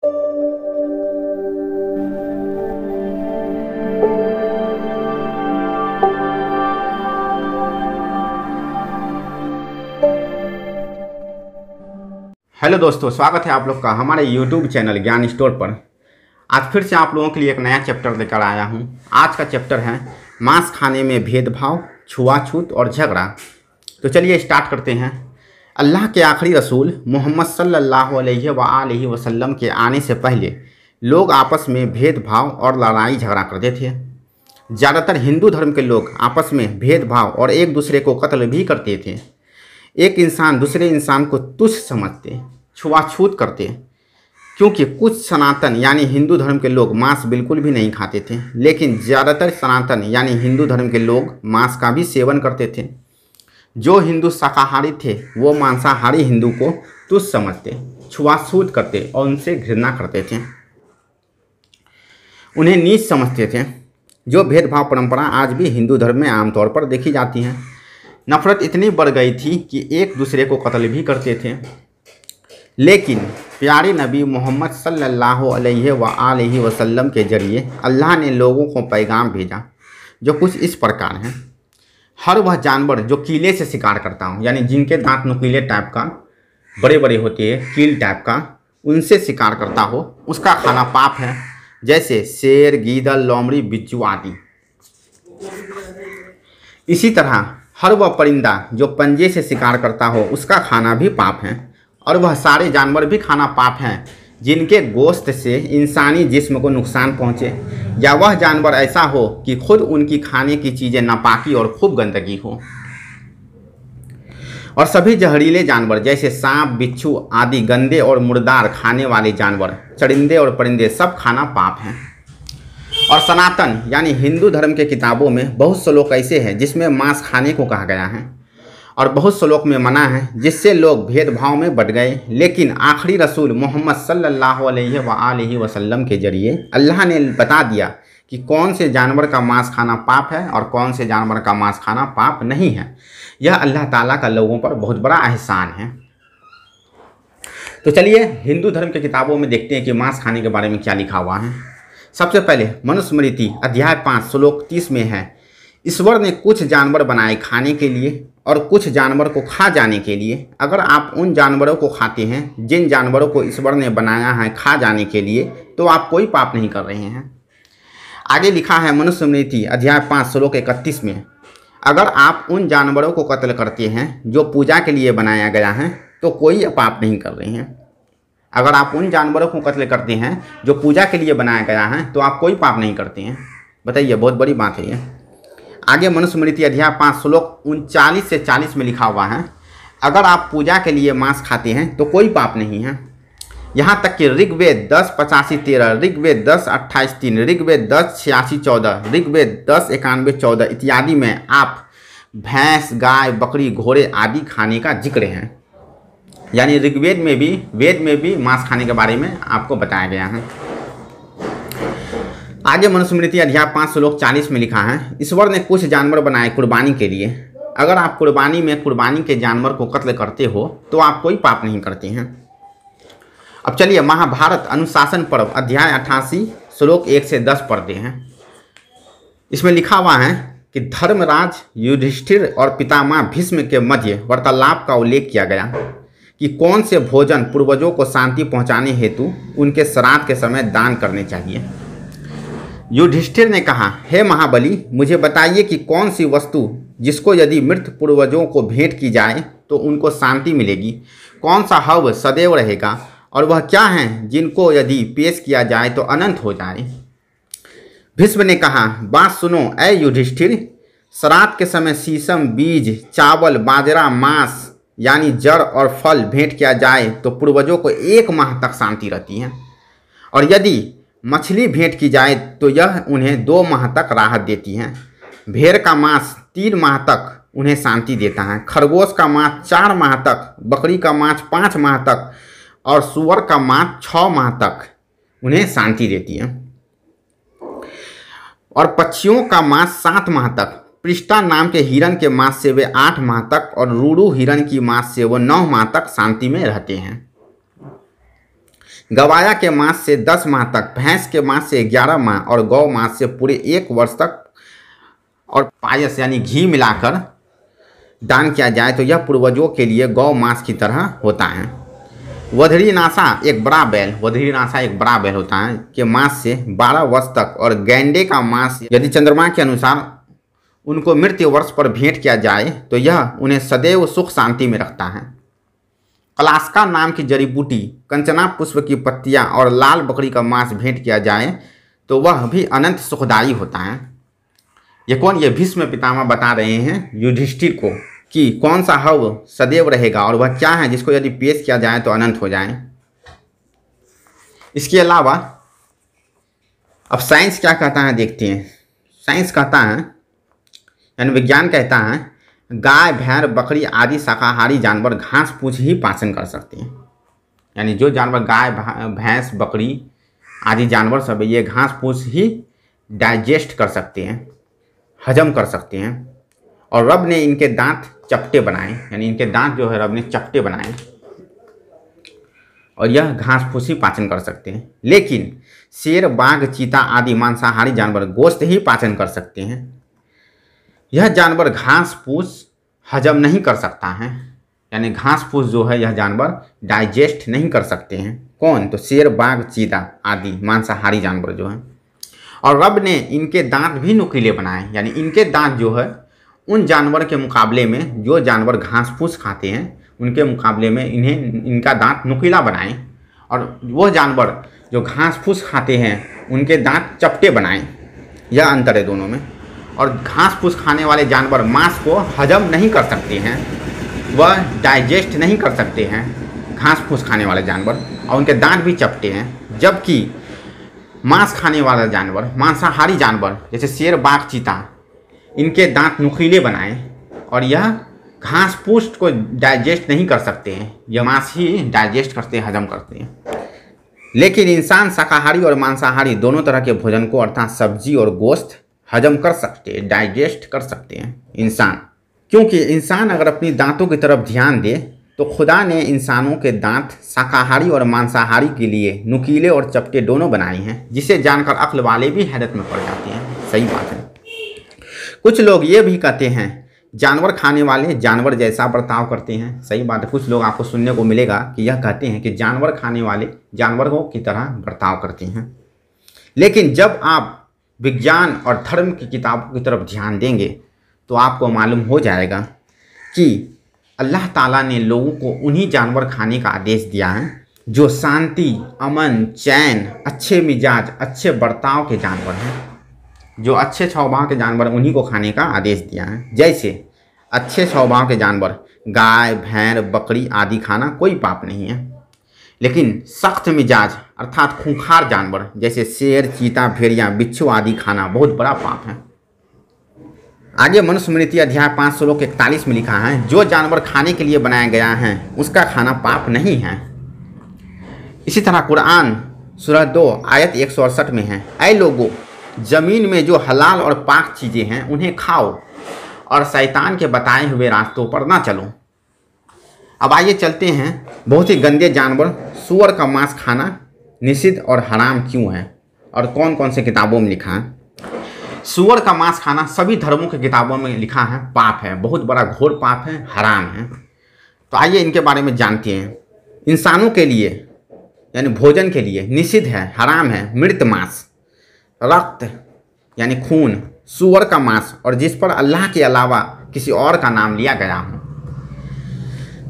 Hello दोस्तों, स्वागत है आप लोग का हमारे YouTube चैनल ज्ञान स्टोर पर। आज फिर से आप लोगों के लिए एक नया चैप्टर लेकर आया हूं। आज का चैप्टर है मांस खाने में भेदभाव, छुआछूत और झगड़ा। तो चलिए स्टार्ट करते हैं। अल्लाह के आखिरी रसूल मोहम्मद सल्लल्लाहु अलैहि वसल्लम के आने से पहले लोग आपस में भेदभाव और लड़ाई झगड़ा करते थे। ज़्यादातर हिंदू धर्म के लोग आपस में भेदभाव और एक दूसरे को कत्ल भी करते थे। एक इंसान दूसरे इंसान को तुच्छ समझते, छुआछूत करते। क्योंकि कुछ सनातन यानी हिंदू धर्म के लोग मांस बिल्कुल भी नहीं खाते थे, लेकिन ज़्यादातर सनातन यानी हिंदू धर्म के लोग मांस का भी सेवन करते थे। जो हिंदू शाकाहारी थे वो मांसाहारी हिंदू को तुच्छ समझते, छुआछूत करते और उनसे घृणा करते थे, उन्हें नीच समझते थे। जो भेदभाव परंपरा आज भी हिंदू धर्म में आमतौर पर देखी जाती है। नफरत इतनी बढ़ गई थी कि एक दूसरे को कत्ल भी करते थे। लेकिन प्यारे नबी मोहम्मद सल्लल्लाहु अलैहि वसल्लम के ज़रिए अल्लाह ने लोगों को पैगाम भेजा जो कुछ इस प्रकार है। हर वह जानवर जो कीले से शिकार करता हो, यानी जिनके दांत नुकीले टाइप का बड़े बड़े होते हैं, कील टाइप का, उनसे शिकार करता हो उसका खाना पाप है। जैसे शेर, गीदड़, लोमड़ी, बिच्छू आदि। इसी तरह हर वह परिंदा जो पंजे से शिकार करता हो उसका खाना भी पाप है। और वह सारे जानवर भी खाना पाप हैं जिनके गोश्त से इंसानी जिस्म को नुकसान पहुँचे, या वह जानवर ऐसा हो कि खुद उनकी खाने की चीज़ें नापाकी और खूब गंदगी हो। और सभी जहरीले जानवर जैसे सांप, बिच्छू आदि गंदे और मुर्दार खाने वाले जानवर, चरिंदे और परिंदे सब खाना पाप हैं। और सनातन यानी हिंदू धर्म के किताबों में बहुत श्लोक ऐसे हैं जिसमें मांस खाने को कहा गया है, और बहुत श्लोक में मना है, जिससे लोग भेदभाव में बढ़ गए। लेकिन आखिरी रसूल मोहम्मद सल्लल्लाहु अलैहि वसल्लम के ज़रिए अल्लाह ने बता दिया कि कौन से जानवर का मांस खाना पाप है और कौन से जानवर का मांस खाना पाप नहीं है। यह अल्लाह ताला का लोगों पर बहुत बड़ा एहसान है। तो चलिए हिंदू धर्म के किताबों में देखते हैं कि मांस खाने के बारे में क्या लिखा हुआ है। सबसे पहले मनुस्मृति अध्याय 5 श्लोक 30 में है, ईश्वर ने कुछ जानवर बनाए खाने के लिए और कुछ जानवर को खा जाने के लिए। अगर आप उन जानवरों को खाते हैं जिन जानवरों को ईश्वर ने बनाया है खा जाने के लिए, तो आप कोई पाप नहीं कर रहे हैं। आगे लिखा है मनुस्मृति अध्याय 5 श्लोक 31 में, अगर आप उन जानवरों को कत्ल करते हैं जो पूजा के लिए बनाया गया है तो कोई पाप नहीं कर रहे हैं। अगर आप उन जानवरों को कत्ल करते हैं जो पूजा के लिए बनाया गया है तो आप कोई पाप नहीं करते हैं। बताइए, बहुत बड़ी बात है ये। आगे मनुस्मृति अध्याय 5 श्लोक 39 से 40 में लिखा हुआ है, अगर आप पूजा के लिए मांस खाते हैं तो कोई पाप नहीं है। यहाँ तक कि ऋग्वेद 10:85-13, ऋग्वेद 10:28-3, ऋग्वेद 10:86-14, ऋग्वेद 10:91-14 इत्यादि में आप भैंस, गाय, बकरी, घोड़े आदि खाने का जिक्र है। यानी ऋग्वेद में भी, वेद में भी मांस खाने के बारे में आपको बताया गया है। आगे मनुस्मृति अध्याय 5 श्लोक 40 में लिखा है, ईश्वर ने कुछ जानवर बनाए कुर्बानी के लिए। अगर आप कुर्बानी में कुर्बानी के जानवर को कत्ल करते हो तो आप कोई पाप नहीं करते हैं। अब चलिए महाभारत अनुशासन पर्व अध्याय 88 श्लोक 1 से 10 पढ़ते हैं। इसमें लिखा हुआ है कि धर्मराज युधिष्ठिर और पितामह भीष्म के मध्य वार्तालाप का उल्लेख किया गया कि कौन से भोजन पूर्वजों को शांति पहुंचाने हेतु उनके श्राद्ध के समय दान करने चाहिए। युधिष्ठिर ने कहा, हे महाबली, मुझे बताइए कि कौन सी वस्तु जिसको यदि मृत पूर्वजों को भेंट की जाए तो उनको शांति मिलेगी, कौन सा हव सदैव रहेगा, और वह क्या है जिनको यदि पेश किया जाए तो अनंत हो जाए। भीष्म ने कहा, बात सुनो ऐ युधिष्ठिर, श्राद्ध के समय शीशम, बीज, चावल, बाजरा, मांस यानी जड़ और फल भेंट किया जाए तो पूर्वजों को 1 माह तक शांति रहती है, और यदि मछली भेंट की जाए तो यह उन्हें 2 माह तक राहत देती है। भेड़ का मांस 3 माह तक उन्हें शांति देता है, खरगोश का मांस 4 माह तक, बकरी का मांस 5 माह तक और सूअर का मांस 6 माह तक उन्हें शांति देती है, और पक्षियों का मांस 7 माह तक। पृष्ठा नाम के हिरण के मांस से वे 8 माह तक और रूडू हिरण की मांस से वो 9 माह तक शांति में रहते हैं। गवाया के मांस से 10 माह तक, भैंस के मांस से 11 माह और गौ मांस से पूरे 1 वर्ष तक और पायस यानी घी मिलाकर दान किया जाए तो यह पूर्वजों के लिए गौ मांस की तरह होता है। वधरीनासा एक बड़ा बैल होता है के मांस से 12 वर्ष तक और गैंडे का मांस यदि चंद्रमा के अनुसार उनको मृत्यु वर्ष पर भेंट किया जाए तो यह उन्हें सदैव सुख शांति में रखता है। कलास्का नाम की जड़ी बूटी, कंचना पुष्प की पत्तियां और लाल बकरी का मांस भेंट किया जाए तो वह भी अनंत सुखदायी होता है। ये कौन? ये भीष्म पितामह बता रहे हैं युधिष्ठिर को कि कौन सा हव सदैव रहेगा और वह क्या है जिसको यदि पेश किया जाए तो अनंत हो जाए। इसके अलावा अब साइंस क्या कहता है देखते हैं। साइंस कहता है यानी विज्ञान कहता है गाय, भेड़, बकरी आदि शाकाहारी जानवर घास फूस ही पाचन कर सकते हैं। यानी जो जानवर गाय, भैंस, बकरी आदि जानवर सब ये घास फूस ही डाइजेस्ट कर सकते हैं, हजम कर सकते हैं। और रब ने इनके दांत चपटे बनाए, यानी इनके दांत जो है रब ने चपटे बनाए और यह घास फूस ही पाचन कर सकते हैं। लेकिन शेर, बाघ, चीता आदि मांसाहारी जानवर गोश्त ही पाचन कर सकते हैं। यह जानवर घास फूस हजम नहीं कर सकता है, यानी घास फूस जो है यह जानवर डाइजेस्ट नहीं कर सकते हैं। कौन? तो शेर, बाघ, चीता आदि मांसाहारी जानवर जो हैं। और रब ने इनके दांत भी नुकीले बनाए, यानी इनके दांत जो है उन जानवर के मुकाबले में जो जानवर घास फूस खाते हैं उनके मुकाबले में इनका दांत नुकीला बनाएं और वह जानवर जो घास फूस खाते हैं उनके दांत चपटे बनाएं। यह अंतर है दोनों में। और घास फूस खाने वाले जानवर मांस को हजम नहीं कर सकते हैं, वह डाइजेस्ट नहीं कर सकते हैं घास फूस खाने वाले जानवर, और उनके दांत भी चपटे हैं। जबकि मांस खाने वाला जानवर, मांसाहारी जानवर जैसे शेर, बाघ, चीता, इनके दांत नुकीले बनाए और यह घास फूस को डाइजेस्ट नहीं कर सकते हैं, यह मांस ही डाइजेस्ट करते हैं, हजम करते हैं। लेकिन इंसान शाकाहारी और मांसाहारी दोनों तरह के भोजन को अर्थात सब्जी और गोश्त हजम कर सकते हैं, डाइजेस्ट कर सकते हैं इंसान। क्योंकि इंसान अगर अपनी दांतों की तरफ ध्यान दे तो खुदा ने इंसानों के दांत शाकाहारी और मांसाहारी के लिए नुकीले और चपटे दोनों बनाए हैं, जिसे जानकर अक्ल वाले भी हैरत में पड़ जाते हैं। सही बात है। कुछ लोग ये भी कहते हैं जानवर खाने वाले जानवर जैसा बर्ताव करते हैं। सही बात है। कुछ लोग आपको सुनने को मिलेगा कि यह कहते हैं कि जानवर खाने वाले जानवरों की तरह बर्ताव करते हैं। लेकिन जब आप विज्ञान और धर्म की किताबों की तरफ ध्यान देंगे तो आपको मालूम हो जाएगा कि अल्लाह ताला ने लोगों को उन्हीं जानवर खाने का आदेश दिया है जो शांति, अमन, चैन, अच्छे मिजाज, अच्छे बर्ताव के जानवर हैं। जो अच्छे स्वभाव के जानवर उन्हीं को खाने का आदेश दिया है। जैसे अच्छे स्वभाव के जानवर गाय, भेड़, बकरी आदि खाना कोई पाप नहीं है। लेकिन सख्त मिजाज अर्थात खूंखार जानवर जैसे शेर, चीता, भेड़िया, बिच्छू आदि खाना बहुत बड़ा पाप है। आगे मनुस्मृति अध्याय 5 श्लोक 41 में लिखा है जो जानवर खाने के लिए बनाया गया है उसका खाना पाप नहीं है। इसी तरह कुरान सूरह 2 आयत 168 में है ऐ लोगों, ज़मीन में जो हलाल और पाक चीज़ें हैं उन्हें खाओ और शैतान के बताए हुए रास्तों पर ना चलो। अब आइए चलते हैं बहुत ही गंदे जानवर सूअर का मांस खाना निषिद्ध और हराम क्यों है और कौन कौन से किताबों में लिखा है। सूअर का मांस खाना सभी धर्मों की किताबों में लिखा है पाप है, बहुत बड़ा घोर पाप है, हराम है। तो आइए इनके बारे में जानते हैं। इंसानों के लिए यानी भोजन के लिए निषिद्ध है, हराम है मृत मांस, रक्त यानी खून, सूअर का मांस और जिस पर अल्लाह के अलावा किसी और का नाम लिया गया हो।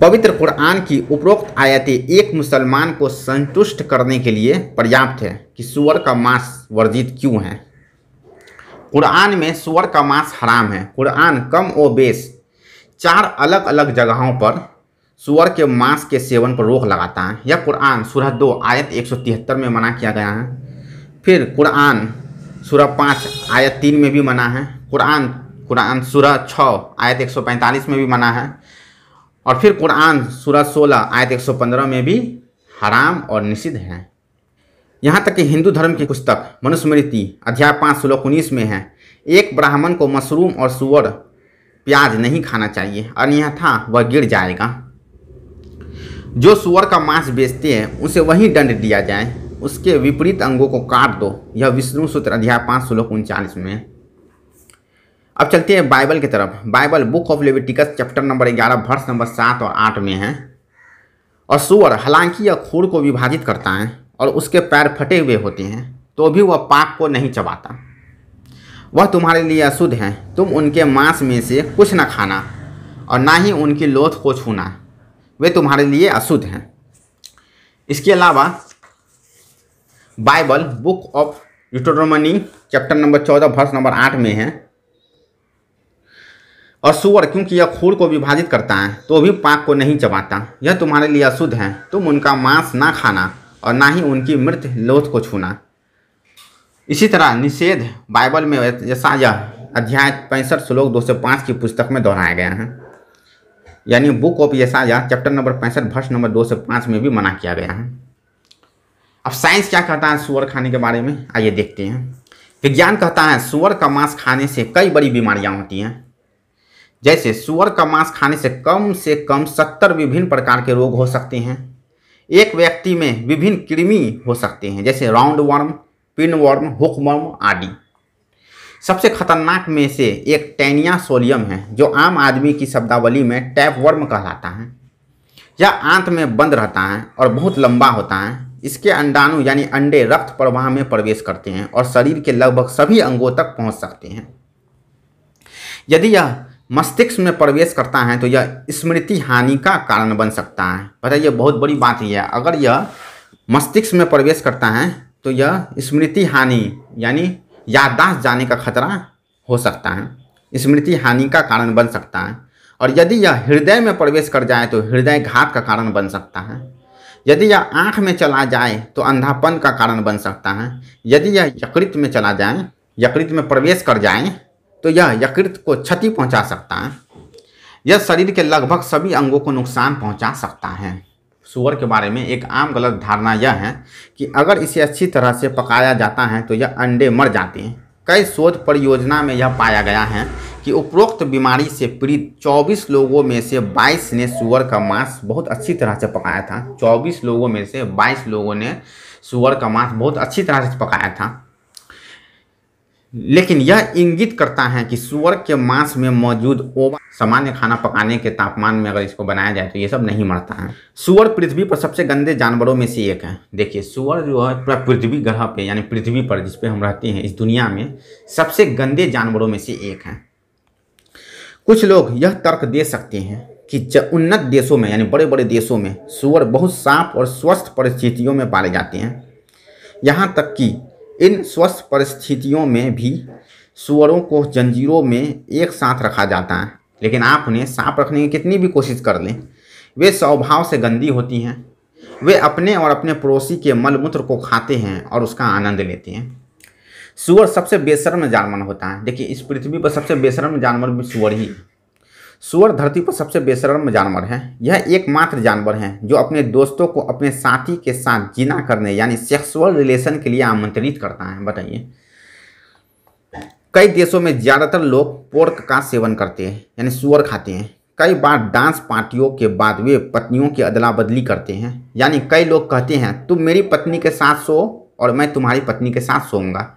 पवित्र कुरान की उपरोक्त आयतें एक मुसलमान को संतुष्ट करने के लिए पर्याप्त है कि सूअर का मांस वर्जित क्यों है। कुरान में सूअर का मांस हराम है। कुरान कम व बेश 4 अलग अलग जगहों पर सूअर के मांस के सेवन पर रोक लगाता है। यह कुरान सूरह 2 आयत 173 में मना किया गया है। फिर कुरान सूरह 5 आयत 3 में भी मना है। कुरान सूरह 6 आयत 145 में भी मना है। और फिर कुरान सूरह 16 आयत 115 में भी हराम और निषिद्ध है। यहाँ तक कि हिंदू धर्म की पुस्तक मनुस्मृति अध्याय 5 श्लोक 19 में है एक ब्राह्मण को मशरूम और सूअर प्याज नहीं खाना चाहिए अन्यथा वह गिर जाएगा। जो सुअर का मांस बेचते हैं उसे वही दंड दिया जाए, उसके विपरीत अंगों को काट दो। यह विष्णु सूत्र अध्याय 5 श्लोक 39 में है। अब चलते हैं बाइबल की तरफ। Bible book of Leviticus chapter number 11 verse number 7 और 8 में है। और सुअर हालांकि यह खूर को विभाजित करता है और उसके पैर फटे हुए होते हैं, तो भी वह पाक को नहीं चबाता। वह तुम्हारे लिए अशुद्ध है। तुम उनके मांस में से कुछ न खाना और ना ही उनकी लोथ को छूना, वे तुम्हारे लिए अशुद्ध हैं। इसके अलावा Bible book of Deuteronomy chapter number 14 verse number 8 में है। और सुअर क्योंकि यह खूर को विभाजित करता है तो भी पाक को नहीं चबाता, यह तुम्हारे लिए अशुद्ध है। तुम उनका मांस ना खाना और ना ही उनकी मृत लोथ को छूना। इसी तरह निषेध बाइबल में यशायाह अध्याय 65 श्लोक 2 से 5 की पुस्तक में दोहराया गया है। यानी बुक ऑफ यशायाह चैप्टर नंबर 65 वर्स नंबर 2 से 5 में भी मना किया गया है। अब साइंस क्या कहता है सुअर खाने के बारे में, आइए देखते हैं। विज्ञान कहता है सुअर का मांस खाने से कई बड़ी बीमारियां होती हैं। जैसे सुअर का मांस खाने से कम 70 विभिन्न प्रकार के रोग हो सकते हैं। एक व्यक्ति में विभिन्न कृमि हो सकते हैं, जैसे round worm, pin worm, hook worm आदि। सबसे खतरनाक में से एक टैनिया सोलियम है, जो आम आदमी की शब्दावली में टैप वर्म कहलाता है। यह आंत में बंद रहता है और बहुत लंबा होता है। इसके अंडाणु यानी अंडे रक्त प्रवाह में प्रवेश करते हैं और शरीर के लगभग सभी अंगों तक पहुंच सकते हैं। यदि यह मस्तिष्क में प्रवेश करता है तो यह स्मृति हानि का कारण बन सकता है। बताइए, बहुत बड़ी बात यह है, अगर यह मस्तिष्क में प्रवेश करता है तो यह स्मृति हानि यानी याददाश्त जाने का खतरा हो सकता है, स्मृति हानि का कारण बन सकता है। और यदि यह हृदय में प्रवेश कर जाए तो हृदय घात का कारण बन सकता है। यदि यह आँख में चला जाए तो अंधापन का कारण बन सकता है। यदि यह यकृत में चला जाए, यकृत में प्रवेश कर जाए तो यह यकृत को क्षति पहुंचा सकता है। यह शरीर के लगभग सभी अंगों को नुकसान पहुंचा सकता है। सुअर के बारे में एक आम गलत धारणा यह है कि अगर इसे अच्छी तरह से पकाया जाता है तो यह अंडे मर जाते हैं। कई शोध परियोजना में यह पाया गया है कि उपरोक्त बीमारी से पीड़ित 24 लोगों में से 22 ने सुअर का मांस बहुत अच्छी तरह से पकाया था। 24 लोगों में से 22 लोगों ने सुअर का मांस बहुत अच्छी तरह से पकाया था। लेकिन यह इंगित करता है कि सुअर के मांस में मौजूद ओवा सामान्य खाना पकाने के तापमान में अगर इसको बनाया जाए तो ये सब नहीं मरता है। सुअर पृथ्वी पर सबसे गंदे जानवरों में से एक है। देखिए, सुअर जो है पूरा पृथ्वी ग्रह पे यानी पृथ्वी पर जिस पे हम रहते हैं इस दुनिया में सबसे गंदे जानवरों में से एक है। कुछ लोग यह तर्क दे सकते हैं कि उन्नत देशों में यानी बड़े बड़े देशों में सुअर बहुत साफ और स्वस्थ परिस्थितियों में पाले जाते हैं। यहाँ तक कि इन स्वस्थ परिस्थितियों में भी सुअरों को जंजीरों में एक साथ रखा जाता है। लेकिन आप उन्हें साफ रखने की कितनी भी कोशिश कर लें, वे स्वभाव से गंदी होती हैं। वे अपने और अपने पड़ोसी के मलमूत्र को खाते हैं और उसका आनंद लेते हैं। सुअर सबसे बेशर्म जानवर होता है। देखिए, इस पृथ्वी पर सबसे बेशर्म जानवर भी सुअर ही है। सुअर धरती पर सबसे बेशर्म जानवर है। यह एकमात्र जानवर है जो अपने दोस्तों को अपने साथी के साथ जिना करने यानी सेक्सुअल रिलेशन के लिए आमंत्रित करता है। बताइए, कई देशों में ज़्यादातर लोग पोर्क का सेवन करते हैं यानी सुअर खाते हैं। कई बार डांस पार्टियों के बाद वे पत्नियों की अदला बदली करते हैं। यानी कई लोग कहते हैं तुम मेरी पत्नी के साथ सो और मैं तुम्हारी पत्नी के साथ सोऊंगा।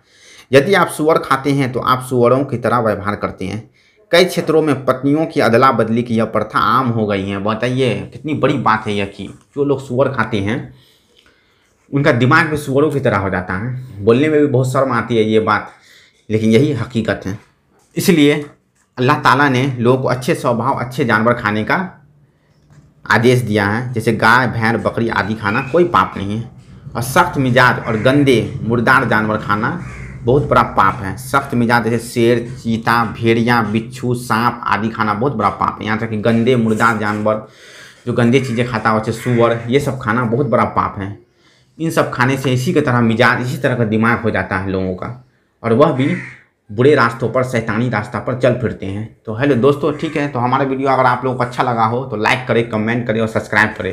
यदि आप सुअर खाते हैं तो आप सुअरों की तरह व्यवहार करते हैं। कई क्षेत्रों में पत्नियों की अदला बदली की यह प्रथा आम हो गई है। बताइए, कितनी बड़ी बात है यह कि जो लोग सुअर खाते हैं उनका दिमाग भी सुअरों की तरह हो जाता है। बोलने में भी बहुत शर्म आती है ये बात, लेकिन यही हकीकत है। इसलिए अल्लाह ताला ने लोगों को अच्छे स्वभाव अच्छे जानवर खाने का आदेश दिया है। जैसे गाय, भैंस, बकरी आदि खाना कोई पाप नहीं है। और सख्त मिजाज और गंदे मुर्दार जानवर खाना बहुत बड़ा पाप है। सख्त मिजाज जैसे शेर, चीता, भेड़िया, बिच्छू, सांप आदि खाना बहुत बड़ा पाप है। यहाँ तक कि गंदे मुर्दार जानवर जो गंदे चीज़ें खाता हो, जैसे सुअर, ये सब खाना बहुत बड़ा पाप है। इन सब खाने से इसी की तरह मिजाज, इसी तरह का दिमाग हो जाता है लोगों का, और वह भी बुरे रास्तों पर, शैतानी रास्ता पर चल फिरते हैं। तो हेलो दोस्तों, ठीक है, तो हमारा वीडियो अगर आप लोगों को अच्छा लगा हो तो लाइक करें, कमेंट करें और सब्सक्राइब करें।